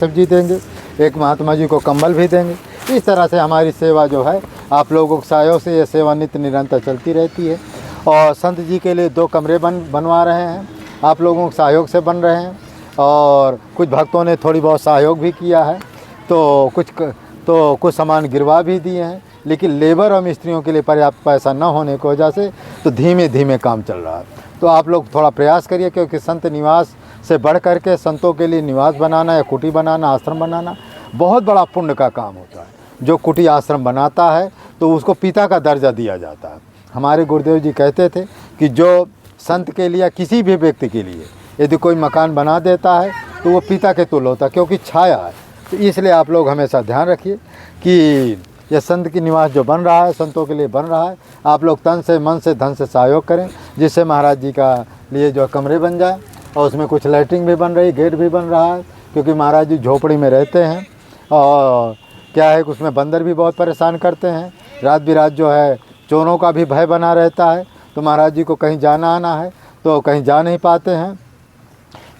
सब्जी देंगे, एक महात्मा जी को कंबल भी देंगे। इस तरह से हमारी सेवा जो है आप लोगों के सहयोग से ये सेवा नित्य निरंतर चलती रहती है। और संत जी के लिए 2 कमरे बनवा रहे हैं, आप लोगों के सहयोग से बन रहे हैं। और कुछ भक्तों ने थोड़ी बहुत सहयोग भी किया है, तो कुछ सामान गिरवा भी दिए हैं। लेकिन लेबर और मिस्त्रियों के लिए पर्याप्त पैसा न होने की वजह से तो धीमे धीमे काम चल रहा है। तो आप लोग थोड़ा प्रयास करिए, क्योंकि संत निवास से बढ़ कर के संतों के लिए निवास बनाना या कुटी बनाना, आश्रम बनाना बहुत बड़ा पुण्य का काम होता है। जो कुटी आश्रम बनाता है तो उसको पिता का दर्जा दिया जाता है। हमारे गुरुदेव जी कहते थे कि जो संत के लिए, किसी भी व्यक्ति के लिए यदि कोई मकान बना देता है तो वो पिता के तुल्य होता है, क्योंकि छाया है। तो इसलिए आप लोग हमेशा ध्यान रखिए कि यह संत की निवास जो बन रहा है, संतों के लिए बन रहा है, आप लोग तन से, मन से, धन से सहयोग करें, जिससे महाराज जी का लिए जो कमरे बन जाए। और उसमें कुछ लाइटिंग भी बन रही, गेट भी बन रहा है, क्योंकि महाराज जी झोपड़ी में रहते हैं। और क्या है कि उसमें बंदर भी बहुत परेशान करते हैं। रात बिरात जो है चोरों का भी भय बना रहता है। तो महाराज जी को कहीं जाना आना है तो कहीं जा नहीं पाते हैं।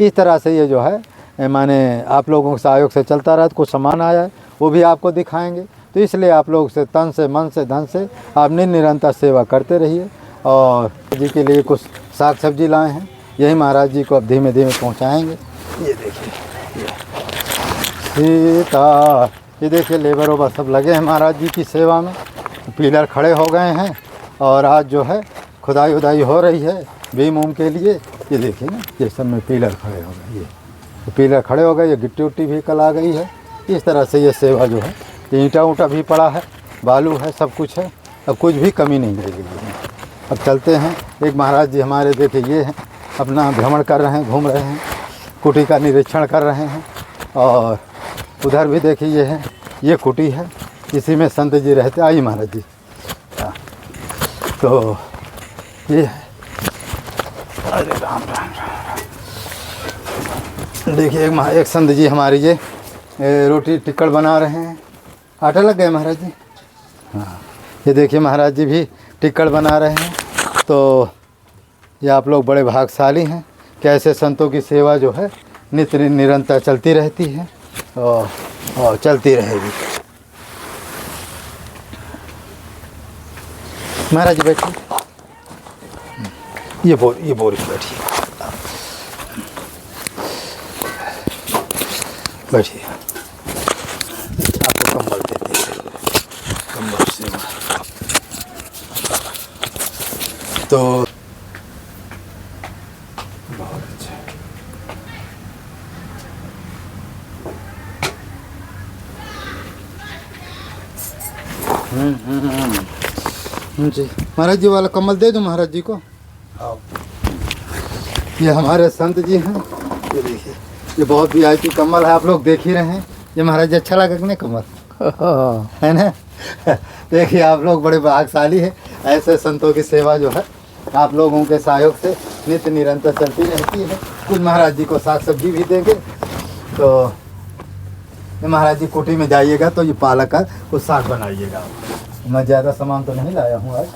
इस तरह से ये जो है माने आप लोगों के सहयोग से चलता रहा। कुछ सामान आया है वो भी आपको दिखाएंगे। तो इसलिए आप लोग से तन से, मन से, धन से आप निरंतर सेवा करते रहिए। और जी के लिए कुछ साग सब्जी लाए हैं, यही महाराज जी को अब धीमे धीमे पहुंचाएंगे। ये देखिए सीता, ये देखिए लेबर वोबर सब लगे हैं महाराज जी की सेवा में। पिलर खड़े हो गए हैं और आज जो है खुदाई उदाई हो रही है बीम उम के लिए। ये देखिए ना, ये सब में पिलर खड़े हो गए, ये पिलर खड़े हो गए, ये गिट्टी उट्टी भी कल आ गई है। इस तरह से ये सेवा जो है, ईंटा ऊँटा भी पड़ा है, बालू है, सब कुछ है। अब कुछ भी कमी नहीं रहेगी। अब चलते हैं। एक महाराज जी हमारे देखिए ये हैं, अपना भ्रमण कर रहे हैं, घूम रहे हैं, कुटी का निरीक्षण कर रहे हैं। और उधर भी देखिए ये है, ये कुटी है, इसी में संत जी रहते। आइए महाराज जी। तो ये है, अरे राम राम राम। देखिए एक संत जी हमारे ये रोटी टिक्कड़ बना रहे हैं। आटा लग गया महाराज जी। हाँ, ये देखिए महाराज जी भी टिक्कड़ बना रहे हैं। तो ये आप लोग बड़े भाग्यशाली हैं कि ऐसे संतों की सेवा जो है नित्य निरंतर चलती रहती है और चलती रहेगी। महाराज जी बैठिए, ये बोरी बैठिए, बैठिए। आपको कंबल देते हैं, कंबल से तो बहुत अच्छा। जी महाराज जी वाला कम्बल दे दो महाराज जी को। ये हमारे संत जी हैं। ये देखिए, ये बहुत वीआईपी कम्बल है, आप लोग देख ही रहे हैं। ये महाराज जी अच्छा लगा कि नहीं कम्बल, है ना? देखिए आप लोग बड़े भाग्यशाली हैं। ऐसे संतों की सेवा जो है आप लोगों के सहयोग से नित्य निरंतर चलती रहती है। कुछ महाराज जी को साग सब्जी भी देंगे। तो ये महाराज जी कोठी में जाइएगा तो ये पालक का कुछ साग बनाइएगा। मैं ज़्यादा सामान तो नहीं लाया हूँ आज।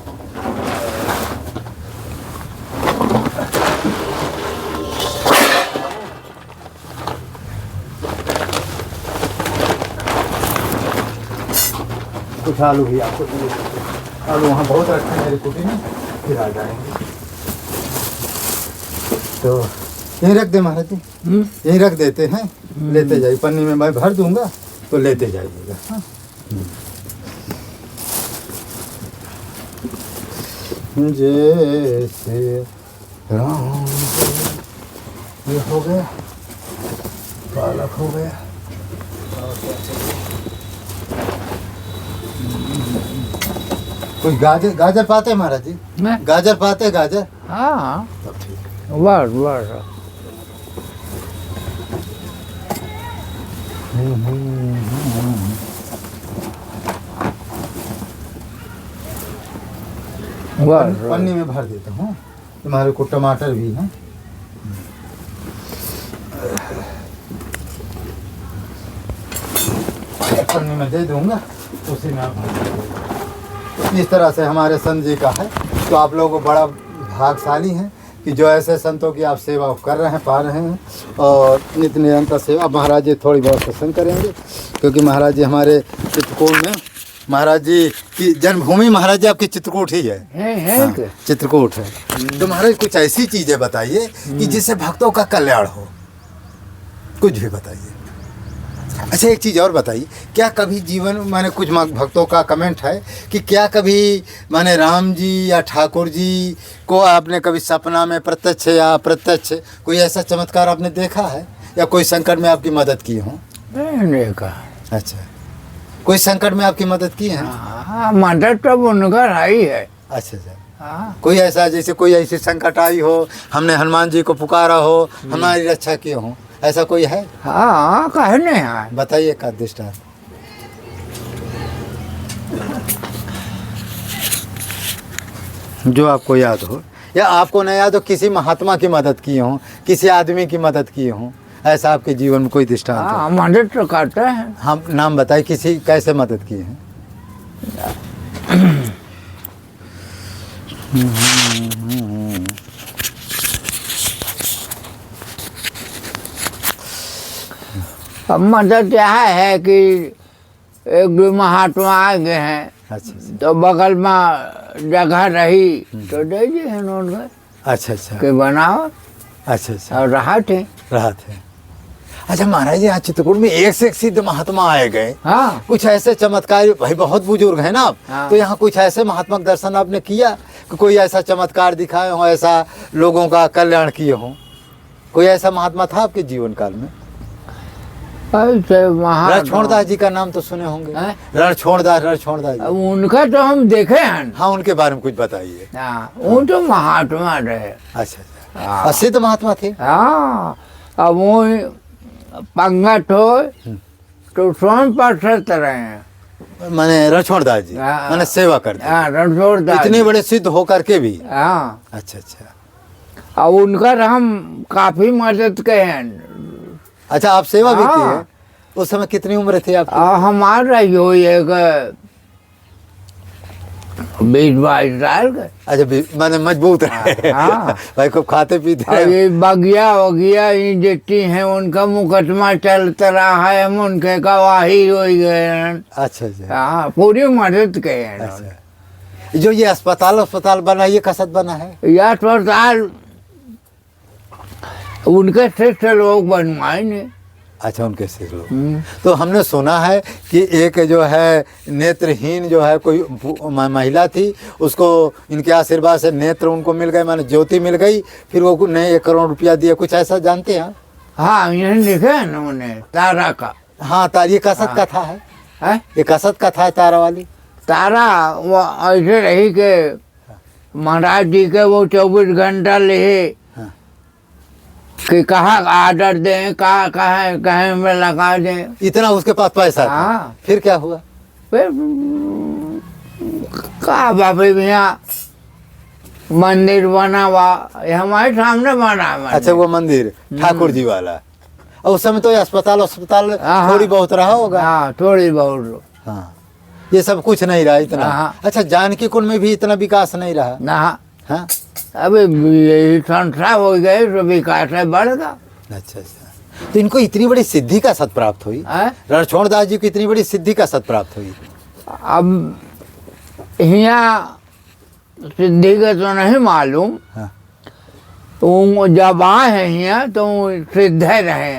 कुछ आलू भी आपको दिए, आलू वहाँ बहुत रखे हैं मेरी कुटी में, फिर आ जाएंगे। तो यहीं रख दे महाराज जी, यहीं रख देते हैं, लेते जाइए। पन्नी में मैं भर दूंगा तो लेते जाइएगा। हाँ, जैसे राम, ये हो गया, पालक हो गया, और क्या चाहिए? कुछ गाजर पाते हैं महाराज जी? गाजर पाते हैं, गाजर? हाँ, तब ठीक है। बस पन्नी में भर देता हूँ। तुम्हारे को टमाटर भी हैं। पन्नी में दे दूंगा, उसी में आप भर दीजिएगा। इस तरह से हमारे संत जी का है। तो आप लोग बड़ा भाग्यशाली हैं कि जो ऐसे संतों की आप सेवा कर रहे हैं, पा रहे हैं और नित्य निरंतर सेवा। महाराज जी थोड़ी बहुत सत्संग करेंगे क्योंकि महाराज जी हमारे चित्रकूट में, महाराज जी की जन्मभूमि महाराज जी आपकी चित्रकूट ही है। हाँ, चित्रकूट है। तो महाराज कुछ ऐसी चीज़ें बताइए कि जिससे भक्तों का कल्याण हो, कुछ भी बताइए। अच्छा एक चीज़ और बताइए, क्या कभी जीवन माने कुछ भक्तों का कमेंट है कि क्या कभी माने राम जी या ठाकुर जी को आपने कभी सपना में प्रत्यक्ष या अप्रत्यक्ष कोई ऐसा चमत्कार आपने देखा है, या कोई संकट में आपकी मदद की हो? नहीं देखा। अच्छा, कोई संकट में आपकी मदद की है? हाँ, मदद तो उनका आई है। अच्छा अच्छा। कोई ऐसा, जैसे कोई ऐसी संकट आई हो, हमने हनुमान जी को पुकारा हो, हमारी रक्षा की हो, ऐसा कोई है? हाँ, कहे नहीं है। बताइए एक दृष्टांत। जो आपको याद हो, या आपको न याद हो, किसी महात्मा की मदद की हो, किसी आदमी की मदद की हो, ऐसा आपके जीवन में कोई दृष्टांत हो? हाँ, मदद तो करते हैं। हम नाम बताइए, किसी कैसे मदद की है? अब मदद यह है कि एक दो महात्मा आ गए हैं। अच्छा। तो बगल में जगह रही तो दे दिए हैं उनको। अच्छा अच्छा। कि बनाओ। अच्छा अच्छा। और रहा थे। अच्छा महाराज जी, यहाँ चित्रकूट में एक से एक सिद्ध महात्मा आए गए। हाँ, कुछ ऐसे चमत्कार, भाई बहुत बुजुर्ग है ना आप। हाँ। तो यहाँ कुछ ऐसे महात्मा का दर्शन आपने किया कि कोई ऐसा चमत्कार दिखाए हो, ऐसा लोगों का कल्याण किए हो? कोई ऐसा महात्मा था आपके जीवन काल में? रणछोड़दास जी का नाम तो सुने होंगे। रणछोड़दास जी। उनका तो हम देखे हैं। हाँ, उनके बारे में कुछ बताइए। हाँ, वो तो महात्मा रहे। अच्छा अच्छा। सिद्ध महात्मा थे। हाँ, अब वो पंगत हो तो स्वयं पार्षद रहे हैं। माने रणछोड़दास जी माने सेवा करते। हाँ, रणछोड़दास इतने बड़े सिद्ध होकर के भी। हाँ। अच्छा अच्छा। अब उनका हम काफी मदद के हैं। अच्छा, आप सेवा भी की है? उस समय कितनी उम्र थी आपकी? हमारा यो एक 20-22 साल का। अच्छा, मैंने मजबूत रहे। हाँ। भाई खूब खाते पीते और ये बगिया वगिया ये जितनी हैं उनका मुकदमा चलता रहा है, हम उनके गवाही हो गए हैं। अच्छा अच्छा। हाँ, पूरी मदद के हैं। अच्छा। जो ये अस्पताल बना, ये कसद बना है? यह अस्पताल उनके शिष्य लोग बनवाए। अच्छा, उनके शिष्य लोग। तो हमने सुना है कि एक जो है नेत्रहीन जो है कोई महिला थी, उसको इनके आशीर्वाद से नेत्र उनको मिल गए, माने ज्योति मिल गई, फिर वो नए 1 करोड़ रुपया दिया, कुछ ऐसा जानते हैं? हाँ, ये लिखे है ना उन्हें तारा का। हाँ, ये कसद कथा है। ये कसद कथा है तारा वाली। तारा वो ऐसे रही कि महाराज जी के वो 24 घंटा ले कि कहाँ आर्डर दें, कहाँ में लगा दें, इतना उसके पास पैसा था। हाँ। फिर क्या हुआ? फिर कहा बाबा भैया मंदिर बना हुआ हमारे सामने बना है। अच्छा, वो मंदिर ठाकुर जी वाला। और उस समय तो अस्पताल थोड़ी बहुत रहा होगा। हाँ, थोड़ी बहुत। हाँ, ये सब कुछ नहीं रहा इतना। हाँ। अच्छा, जानकी कुंड में भी इतना विकास नहीं रहा ना। हाँ, अभी यही संस्था हो गए तो विकास है बढ़ेगा। अच्छा अच्छा। तो इनको इतनी बड़ी सिद्धि का सत प्राप्त हुई? रणछोड़दास जी को इतनी बड़ी सिद्धि का सत प्राप्त हुई? अब यहाँ सिद्धि का तो नहीं मालूम। हाँ। तो जब आए हैं यहाँ तो सिद्ध रहे।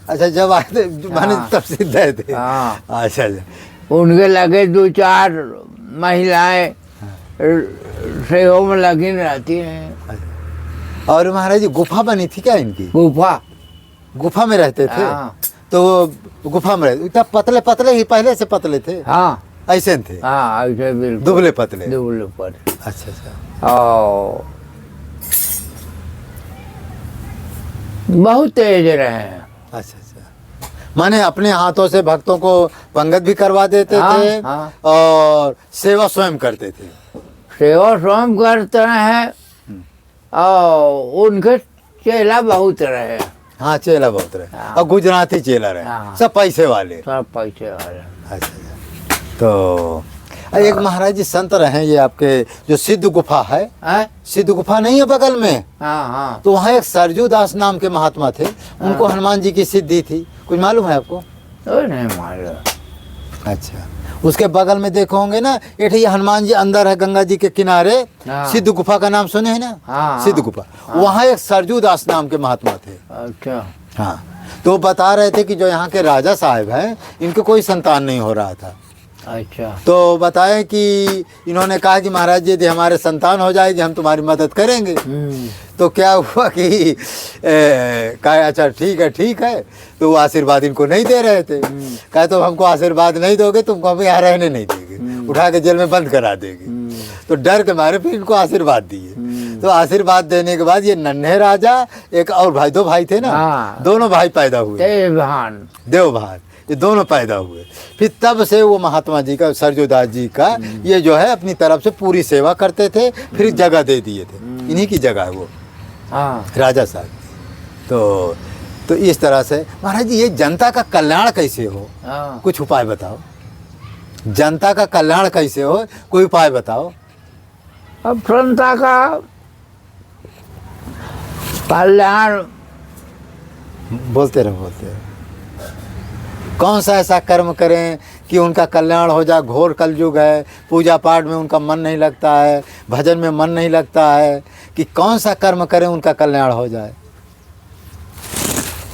अच्छा, जब आए थे माने तब सिद्ध थे। हाँ। अच्छा अच्छा। उनके लगे 2-4 महिलाएं सेवा में लगी रहती हैं। और महाराज जी गुफा बनी थी क्या इनकी? गुफा में रहते थे। हाँ। तो गुफा में रहते, इतना पतले पतले ही, पहले से पतले थे? हाँ, ऐसे थे। हाँ, ऐसे बिल्कुल दुबले पतले। अच्छा अच्छा। और बहुत तेज रहे। अच्छा अच्छा। माने अपने हाथों से भक्तों को पंगत भी करवा देते थे। हाँ। और सेवा स्वयं करते थे। सेवा स्वयं करते हैं और उनके चेला बहुत रहे। हाँ, चेला बहुत रहे। हाँ। और गुजराती चेला रहे। हाँ। सब पैसे वाले। सब पैसे वाले। अच्छा अच्छा। तो एक महाराज जी संत रहे ये आपके जो सिद्ध गुफा है, सिद्ध गुफा नहीं है बगल में, हाँ हाँ तो वहाँ एक सरजू दास नाम के महात्मा थे, उनको हनुमान जी की सिद्धि थी, कुछ मालूम है आपको? नहीं मालूम। अच्छा, उसके बगल में देखो होंगे ना, एक ये हनुमान जी अंदर है गंगा जी के किनारे, हाँ। सिद्ध गुफा का नाम सुने हैं ना? हाँ, सिद्ध गुफा, वहाँ एक सरजू दास नाम के महात्मा थे। अच्छा हाँ, तो बता रहे थे कि जो यहाँ के राजा साहब हैं इनके कोई संतान नहीं हो रहा था। अच्छा तो बताएं कि इन्होंने कहा कि महाराज जी यदि हमारे संतान हो जाएगी हम तुम्हारी मदद करेंगे। तो क्या हुआ कि कहा अच्छा ठीक है, तो वो आशीर्वाद इनको नहीं दे रहे थे। कहा तो हमको आशीर्वाद नहीं दोगे, तुमको हम यहाँ रहने नहीं देंगे, उठा के जेल में बंद करा देंगे। तो डर के मारे फिर इनको आशीर्वाद दिए। तो आशीर्वाद देने के बाद ये नन्हे राजा, एक और भाई, दो भाई थे ना, हाँ। दोनों भाई पैदा हुए, देवभान, ये दोनों पैदा हुए। फिर तब से वो महात्मा जी का, सरजूदास जी का, ये जो है अपनी तरफ से पूरी सेवा करते थे। फिर जगह दे दिए थे, इन्हीं की जगह है वो, राजा साहब। तो इस तरह से महाराज जी ये जनता का कल्याण कैसे हो, कुछ उपाय बताओ। जनता का कल्याण कैसे हो, कोई उपाय बताओ। अब जनता का कल्याण बोलते रहो। कौन सा ऐसा कर्म करें कि उनका कल्याण हो जाए? घोर कलयुग है, पूजा पाठ में उनका मन नहीं लगता है, भजन में मन नहीं लगता है, कि कौन सा कर्म करें उनका कल्याण हो जाए?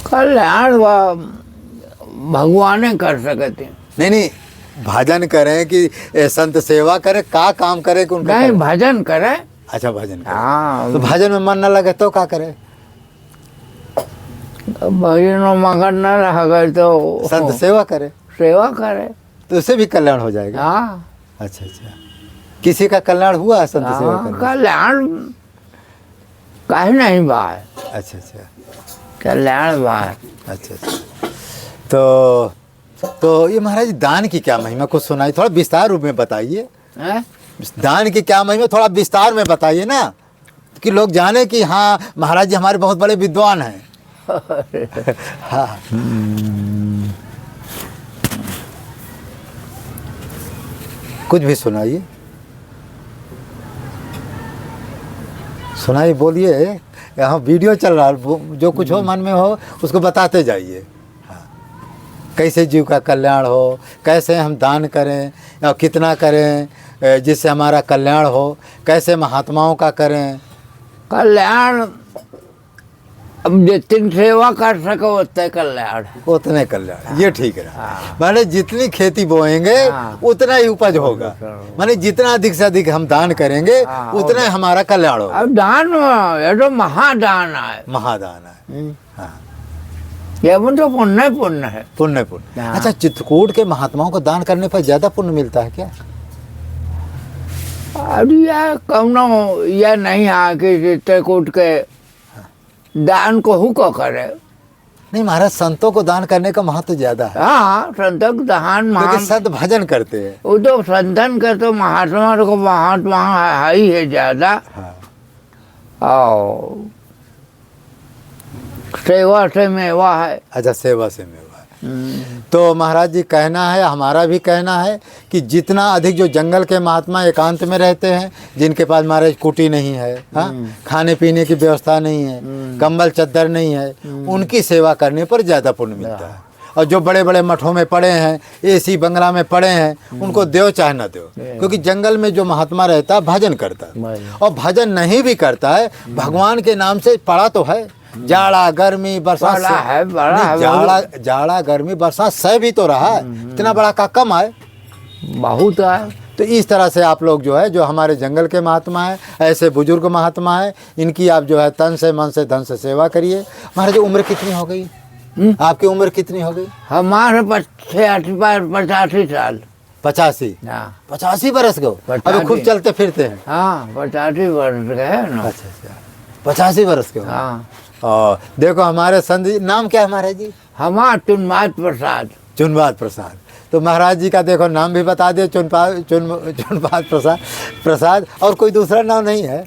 कल्याण भगवान कर सकते। नहीं, भजन करें कि संत सेवा करें, का काम करें कि उनका? नहीं, भजन करें। अच्छा, भजन करें। हाँ, तो भजन में मन न लगे तो क्या करें? भजन में मगन न रह गए तो संत सेवा करे, तो उससे भी कल्याण हो जाएगा। हाँ। अच्छा, किसी का कल्याण हुआ है संत सेवा करने? कल्याण कहीं नहीं बात। अच्छा, कल्याण बात। अच्छा। तो ये महाराज दान की क्या महिमा, कुछ सुनाई, थोड़ा विस्तार रूप में बताइए। दान की क्या महिमा थोड़ा विस्तार में बताइए ना, कि लोग जाने कि हाँ महाराज जी हमारे बहुत बड़े विद्वान हैं। हाँ। कुछ भी सुनाइए, बोलिए, यहाँ वीडियो चल रहा है, जो कुछ हो मन में हो उसको बताते जाइए। हाँ, कैसे जीव का कल्याण हो, कैसे हम दान करें या कितना करें जिससे हमारा कल्याण हो, कैसे महात्माओं का करें कल्याण। अब जितनी सेवा कर सको उतने कल्याण, ये ठीक है। माने जितनी खेती बोएंगे उतना ही उपज होगा, माने जितना अधिक से अधिक हम दान करेंगे उतना ही हमारा कल्याण होगा। अब दान ये तो महादान है, हाँ। ये तो पुण्य है। अच्छा, चित्रकूट के महात्माओं को दान करने पर ज्यादा पुण्य मिलता है क्या? अभी यार कौनो यह नहीं है कि चित्रकूट के दान को हुक्म करे। नहीं महाराज, संतों को दान करने का महत्व ज्यादा है। हाँ, संतों को दान क्योंकि संत भजन करते हैं। वो तो संतन का तो महात्मा को महात्मा है ही है ज्यादा। और सेवा से मेवा है। अच्छा, सेवा से मेवा है। तो महाराज जी कहना है, हमारा भी कहना है कि जितना अधिक जो जंगल के महात्मा एकांत में रहते हैं, जिनके पास महाराज कुटी नहीं है, हाँ, खाने पीने की व्यवस्था नहीं है, कंबल चद्दर नहीं है, उनकी सेवा करने पर ज़्यादा पुण्य मिलता है। और जो बड़े बड़े मठों में पड़े हैं, एसी बंगला में पड़े हैं, उनको दो चाहे न दो, क्योंकि जंगल में जो महात्मा रहता है भजन करता है, और भजन नहीं भी करता है भगवान के नाम से पड़ा तो है। जाड़ा गर्मी बरसात जाड़ा गर्मी बरसात सह भी तो रहा है, इतना बड़ा का कम है, बहुत है। तो इस तरह से आप लोग जो है, जो हमारे जंगल के महात्मा है, ऐसे बुजुर्ग महात्मा है, इनकी आप जो है तन से मन से धन से सेवा करिए। महाराज उम्र कितनी हो गई? आपकी उम्र कितनी हो गई? हमारे 85 साल। 85? 85 बरस गए, अभी खुद चलते फिरते हैं? हाँ, 85 वर्ष के है ना। अच्छा, 85 बरस के। हाँ। और देखो हमारे संत जी, नाम क्या है महाराज जी? हमारा चुनबाद प्रसाद। तो महाराज जी का देखो नाम भी बता दिए, चुनबाद प्रसाद। और कोई दूसरा नाम नहीं है?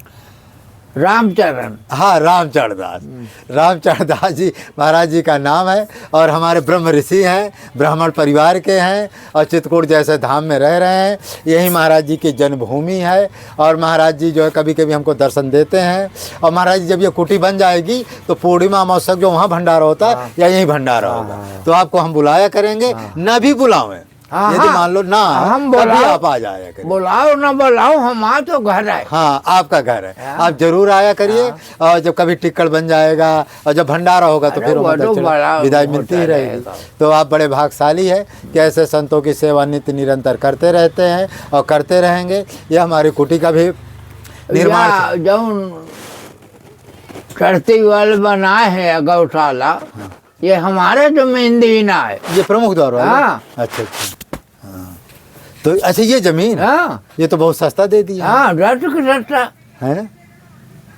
रामचरण। हाँ, रामचरण दास। रामचरण दास जी महाराज जी का नाम है और हमारे ब्रह्म ऋषि हैं, ब्राह्मण परिवार के हैं और चित्रकूट जैसे धाम में रह रहे हैं। यही महाराज जी की जन्मभूमि है और महाराज जी जो है कभी कभी हमको दर्शन देते हैं। और महाराज जी जब ये कुटी बन जाएगी तो पूर्णिमा अमावस्या जो वहाँ भंडारा होता है या यहीं भंडारा होगा, तो आपको हम बुलाया करेंगे, न भी बुलावें। यदि मान लो ना हम तभी आप आ जाया करिए। बुलाओ ना बुलाओ, हमारा तो घर है। हाँ, आपका घर है, आप जरूर आया करिए। और जब कभी टिक्कड़ बन जाएगा और जब भंडारा होगा तो फिर विदाई मिलती ही रहेगी। तो आप बड़े भाग्यशाली है कि ऐसे संतों की सेवा नित्य निरंतर करते रहते हैं और करते रहेंगे। ये हमारी कुटी का भी निर्माण जब चढ़ती वाले बनाए है गौशाला, ये हमारे जमीन दीना है। ये प्रमुख द्वार वाला? हाँ। अच्छा अच्छा, हाँ। तो अच्छा ये जमीन, हाँ, ये तो बहुत सस्ता दे दी हाँ, सस्ता है ना।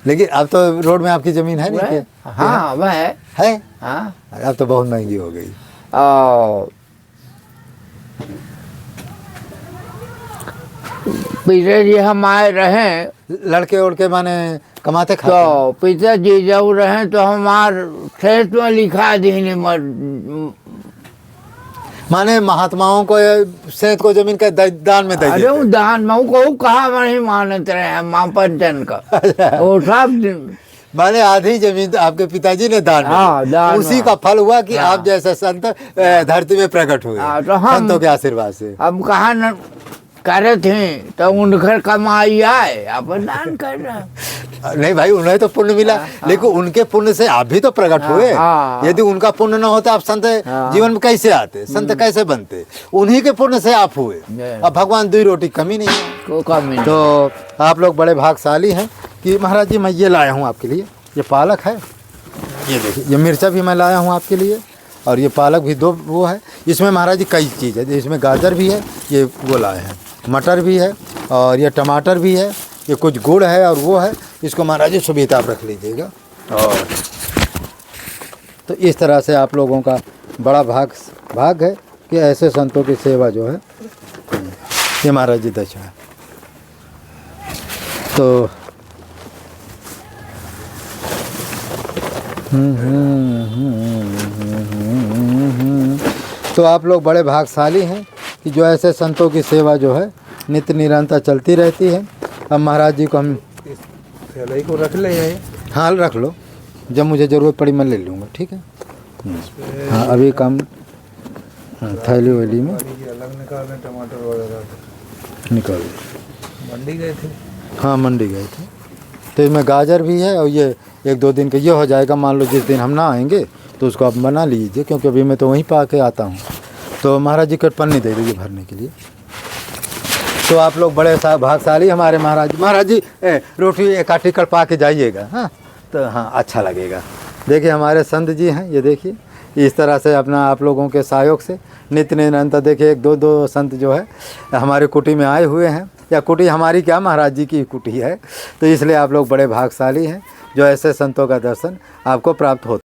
लेकिन अब तो रोड में आपकी जमीन है नहीं क्या? हाँ, वह है। हाँ, अब तो बहुत महंगी हो गई। पिता जी हमारे रहे, लड़के उड़के माने कमाते खाते? तो पिता जी जब रहे तो हमार खेत में लिखा दी माने महात्माओं को सेठ को जमीन का दान में दे अरे देते? दान मऊ को कहा नहीं मानते रहे माँ पंचन का वो सब माने आधी जमीन तो आपके पिताजी ने दान में हाँ, दी। दान उसी में। का फल हुआ कि आप जैसे संत धरती में प्रकट हुए हाँ, तो हम- संतों के आशीर्वाद से। अब कहा न करे थे तो उनकर कमाई आए, अब दान कर रहे। नहीं भाई, उन्हें तो पुण्य मिला, लेकिन उनके पुण्य से आप भी तो प्रकट हुए। हाँ। यदि उनका पुण्य न होता आप संत जीवन में कैसे आते, संत कैसे बनते? उन्हीं के पुण्य से आप हुए। अब भगवान दुई रोटी कमी नहीं है। को कमी नहीं। तो आप लोग बड़े भाग्यशाली हैं कि महाराज जी मैं ये लाया हूँ आपके लिए। ये पालक है, ये देखिए, ये मिर्चा भी मैं लाया हूँ आपके लिए और ये पालक भी दो वो है। इसमें महाराज जी कई चीज़ है, इसमें गाजर भी है, ये वो लाए हैं, मटर भी है और ये टमाटर भी है, ये कुछ गुड़ है और वो है। इसको महाराज जी सुविधा आप रख लीजिएगा। और तो इस तरह से आप लोगों का बड़ा भाग है कि ऐसे संतों की सेवा जो है। ये महाराज जी दक्षिणा। तो तो आप लोग बड़े भाग्यशाली हैं कि जो ऐसे संतों की सेवा जो है नित्य निरंतर चलती रहती है। अब महाराज जी को हम थैले को रख ले यही। हाँ रख लो, जब मुझे ज़रूरत पड़ी मैं ले लूँगा, ठीक है। हाँ अभी काम थैली वैली में अलग निकालें, टमाटर वगैरह निकाल। मंडी गए थे? हाँ मंडी गए थे। तो इसमें गाजर भी है और ये 1-2 दिन का ये हो जाएगा। मान लो जिस दिन हम ना आएंगे तो उसको आप बना लीजिए, क्योंकि अभी मैं तो वहीं पा के आता हूँ। तो महाराज जी को पन्नी दे दीजिए भरने के लिए। तो आप लोग बड़े भाग्यशाली हमारे महाराज जी रोटी एक आटी कर पा के जाइएगा। हाँ तो हाँ अच्छा लगेगा। देखिए हमारे संत जी हैं, ये देखिए इस तरह से अपना आप लोगों के सहयोग से नित्य निरंतर देखिए 1-2 संत जो है हमारे कुटी में आए हुए हैं। या कुटी हमारी क्या, महाराज जी की कुटी है। तो इसलिए आप लोग बड़े भाग्यशाली हैं जो ऐसे संतों का दर्शन आपको प्राप्त होता है।